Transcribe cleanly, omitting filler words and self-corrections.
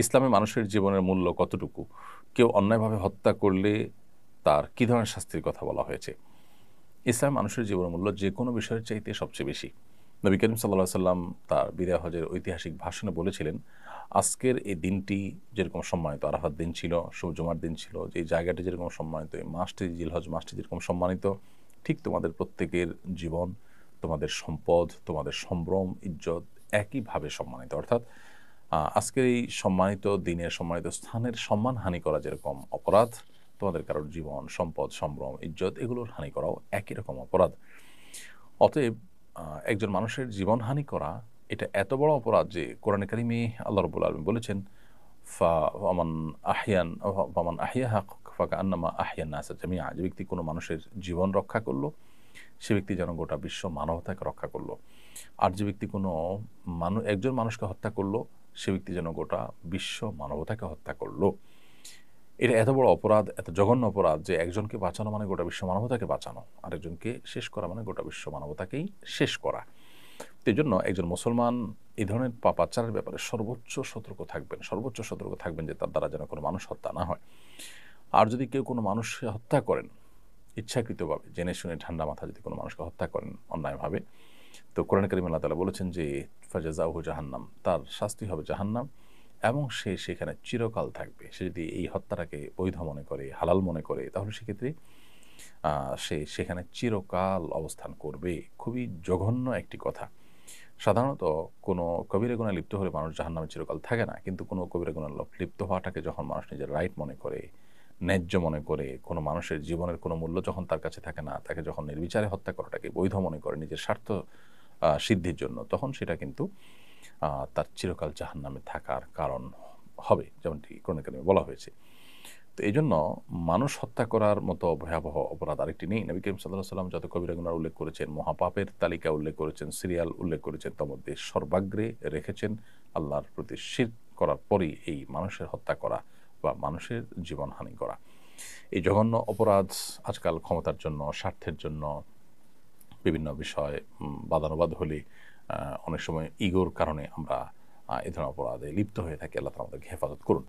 ইসলামে মানুষের জীবনের মূল্য কতটুকু, কেউ অন্যায়ভাবে হত্যা করলে তার কী ধরনের শাস্তির কথা বলা হয়েছে। ইসলামে মানুষের জীবনের মূল্য যে কোনো বিষয়ের চাইতে সবচেয়ে বেশি। নবী করিম সাল্লাল্লাহু আলাইহি সাল্লাম তার বিদায় হজের ঐতিহাসিক ভাষণে বলেছিলেন, আজকের এই দিনটি যেরকম সম্মানিত, আরাফাত দিন ছিল, জুমার দিন ছিল, যে জায়গাটি যেরকম সম্মানিত, এই মাসটি জিলহজ মাসটি যেরকম সম্মানিত, ঠিক তোমাদের প্রত্যেকের জীবন, তোমাদের সম্পদ, তোমাদের সম্ভ্রম, ইজ্জত একইভাবে সম্মানিত। অর্থাৎ আজকের এই সম্মানিত দিনের, সম্মানিত স্থানের সম্মানহানি করা যেরকম অপরাধ, তোমাদের কারোর জীবন, সম্পদ, সম্ভ্রম, ইজ্জত এগুলোর হানি করাও একই রকম অপরাধ। অতএব একজন মানুষের জীবনহানি করা এটা এত বড় অপরাধ যে কোরআনে কারিমে আল্লাহ রাব্বুল আলামিন বলেছেন, ফামান আহইয়াহা ফাকান্নামা আহইয়ান নাসা জামিআ, যে ব্যক্তি কোনো মানুষের জীবন রক্ষা করলো সে ব্যক্তি যেন গোটা বিশ্ব মানবতাকে রক্ষা করলো। আর যে ব্যক্তি কোনো একজন মানুষকে হত্যা করলো সে ব্যক্তি যেন গোটা বিশ্ব মানবতাকে হত্যা করলো। এটা এত বড় অপরাধ, এত জঘন্য অপরাধ যে একজনকে বাঁচানো মানে গোটা বিশ্ব মানবতাকে বাঁচানো, আরেকজনকে শেষ করা মানে গোটা বিশ্ব মানবতাকেই শেষ করা। তো এই জন্য একজন মুসলমান এই ধরনের পাপাচারের ব্যাপারে সর্বোচ্চ সতর্ক থাকবেন যে তার দ্বারা যেন কোনো মানুষ হত্যা না হয়। আর যদি কেউ কোনো মানুষকে হত্যা করেন ইচ্ছাকৃতভাবে, জেনে শুনে ঠান্ডা মাথা যদি কোনো মানুষকে হত্যা করেন অন্যায়ভাবে, তো কোরআন কারীমে আল্লাহ তাআলা বলেছেন যে ফাজাযাউহু জাহান্নাম, তার শাস্তি হবে জাহান্নাম এবং সে সেখানে চিরকাল থাকবে। সে যদি এই হত্যাটাকে বৈধ মনে করে, হালাল মনে করে, তাহলে সেক্ষেত্রে সে সেখানে চিরকাল অবস্থান করবে। খুবই জঘন্য একটি কথা। সাধারণত কোনো কবিরা গুনাহে লিপ্ত হলে মানুষ জাহান্নামে চিরকাল থাকে না, কিন্তু কোনো কবিরা গুনাহে লিপ্ত হওয়াটাকে যখন মানুষ নিজের রাইট মনে করে, ন্যায্য মনে করে, কোনো মানুষের জীবনের কোনো মূল্য যখন তার কাছে থাকে না, তাকে যখন নির্বিচারে হত্যা করাটাকে বৈধ মনে করে নিজের স্বার্থ সিদ্ধির জন্য, তখন সেটা কিন্তু তার চিরকাল জাহান্নামে থাকার কারণ হবে, যেমনটি কোরআনে কারিমে বলা হয়েছে। তো এই জন্য মানুষ হত্যা করার মতো ভয়াবহ অপরাধ আরেকটি নেই। নবী করিম সাল্লাল্লাহু আলাইহি সাল্লাম যত কবিরা গুনাহ উল্লেখ করেছেন, মহাপাপের তালিকা উল্লেখ করেছেন, সিরিয়াল উল্লেখ করেছেন, তার মধ্যে সর্বাগ্রে রেখেছেন আল্লাহর প্রতি শিরক করার পরই এই মানুষের হত্যা করা বা মানুষের জীবনহানি করা। এই জঘন্য অপরাধ আজকাল ক্ষমতার জন্য, স্বার্থের জন্য, বিভিন্ন বিষয় বাদানুবাদ হলে অনেক সময় ইগোর কারণে আমরা এ ধরনের অপরাধে লিপ্ত হয়ে থাকি। আল্লাহ তাআলা আমাদেরকে হেফাজত করুন।